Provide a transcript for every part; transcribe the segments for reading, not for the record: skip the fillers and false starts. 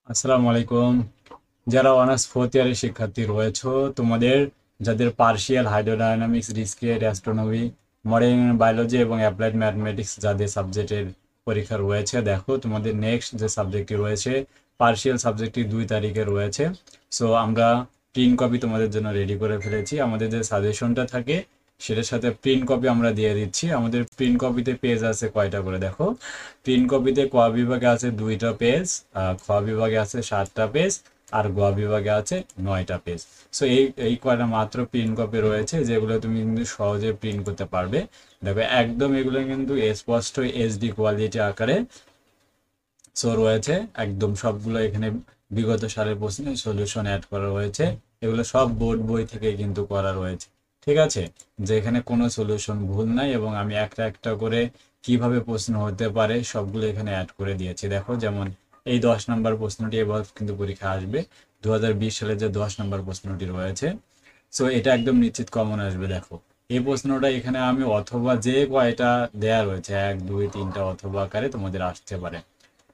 আসসালামু আলাইকুম। যারা অনার্স ফোর্থ ইয়ারের শিক্ষার্থী রয়েছে, তোমাদের যাদের partial hydrodynamics, discrete astronomy, modelling biology এবং অ্যাপ্লাইড ম্যাথমেটিক্স যাদের সাবজেক্টের পরীক্ষা রয়েছে, দেখো তোমাদের নেক্সট যে সাবজেক্টটি রয়েছে, পার্শিয়াল সাবজেক্টটি 2 তারিখে রয়েছে। সো আমরা প্রিন্ট কপি তোমাদের জন্য রেডি করে ফেলেছি। আমাদের যে সাজেশনটা থাকে সেটার সাথে প্রিন্ট কপি আমরা দিয়ে দিচ্ছি। আমাদের প্রিন্ট কপিতে পেজ আছে কয়টা করে দেখো। প্রিন্ট কপিতে ক বিভাগে আছে 2টা পেজ, খ বিভাগে আছে 7টা পেজ, আর গ বিভাগে আছে 9টা পেজ। সো এই কয়টা মাত্র প্রিন্ট কপি রয়েছে যেগুলো তুমি কিন্তু সহজে প্রিন্ট করতে পারবে। দেখো একদম এগুলো কিন্তু স্পষ্ট এইচডি কোয়ালিটি আকারে সো রয়েছে। একদম সবগুলো এখানে বিগত সালের প্রশ্নের সলিউশন অ্যাড করা রয়েছে। এগুলো সব বোর্ড বই থেকে কিন্তু করা রয়েছে, ঠিক আছে? যে এখানে কোনো সলিউশন ভুল নাই, এবং আমি একটা একটা করে কিভাবে প্রশ্ন হতে পারে সবগুলো এখানে অ্যাড করে দিয়েছি। দেখো যেমন এই 10 নম্বর প্রশ্নটি এবার কিন্তু পরীক্ষা আসবে, 2020 সালে যে 10 নম্বর প্রশ্নটি রয়েছে। সো এটা একদম নিশ্চিত কমন আসবে। দেখো এই প্রশ্নটা এখানে আমি অথবা যে কয়টা দেয়া রয়েছে, 1 2 3টা অথবা আকারে তোমাদের আসতে পারে,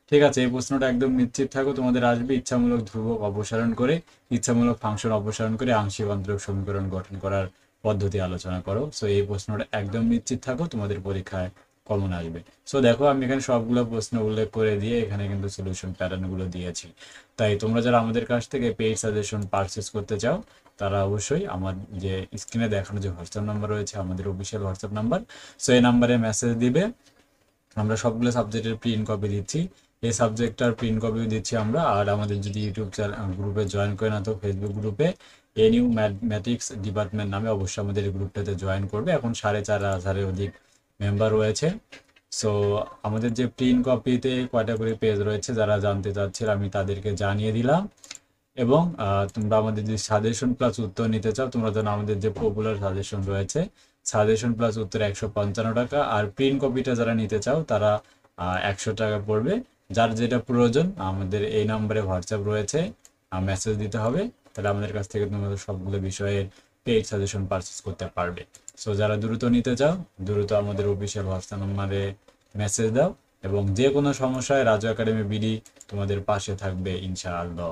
ঠিক আছে? এই প্রশ্নটা একদম নিশ্চিত থাকো তোমাদের আসবে। ইচ্ছামূলক ধ্রুবক অপসারণ করে, ইচ্ছামূলক ফাংশন অপসারণ করে আংশিক অন্তরক সমীকরণ গঠন করার পদ্ধতি আলোচনা করো। সো এই প্রশ্নটা একদম নিশ্চিত থাকো তোমাদের পরীক্ষায় কমন আসবে। সো দেখো আমি এখানে সবগুলো প্রশ্ন উল্লেখ করে দিয়ে এখানে কিন্তু সলিউশন প্যাটার্নগুলো দিয়েছি। তাই তোমরা যারা আমাদের কাছ থেকে পেইড সাজেশন পারচেস করতে চাও, তারা অবশ্যই আমার যে স্ক্রিনে দেখানো যে হোয়াটসঅ্যাপ নাম্বার রয়েছে, আমাদের অফিসিয়াল হোয়াটসঅ্যাপ নাম্বার, সো এই নাম্বারে মেসেজ দিবে। আমরা সবগুলো সাবজেক্টের প্রিন্ট কপি দিচ্ছি, এই সাবজেক্টটার প্রিন্ট কপিও দিচ্ছি আমরা। আর আমাদের যদি ইউটিউব গ্রুপে জয়েন করে না তো ফেসবুক গ্রুপে এনিউ ম্যাথমেটিক্স ডিপার্টমেন্ট নামে অবশ্যই আমাদের এই গ্রুপটাতে জয়েন করবে। এখন 4,500-এর অধিক মেম্বার রয়েছে। সো আমাদের যে প্রিন্ট কপিতে কয়টা করে পেজ রয়েছে যারা জানতে চাচ্ছে আমি তাদেরকে জানিয়ে দিলাম। এবং তোমরা আমাদের যদি সাজেশন প্লাস উত্তর নিতে চাও, তোমরা জানো আমাদের যে পপুলার সাজেশন রয়েছে, সাজেশন প্লাস উত্তর 155 টাকা। আর প্রিন্ট কপিটা যারা নিতে চাও তারা 100 টাকা পড়বে। যার যেটা প্রয়োজন আমাদের এই নাম্বারে হোয়াটসঅ্যাপ রয়েছে, মেসেজ দিতে হবে। তাহলে আমাদের কাছ থেকে তোমাদের সবগুলো বিষয়ে পেইড সাজেশন পারচেস করতে পারবে। সো যারা দ্রুত নিতে চাও, দ্রুত আমাদের অফিসিয়াল হোয়াটসঅ্যাপ নাম্বারে মেসেজ দাও। এবং যে কোনো সমস্যায় রাজু একাডেমি বিডি তোমাদের পাশে থাকবে ইনশাআল্লাহ।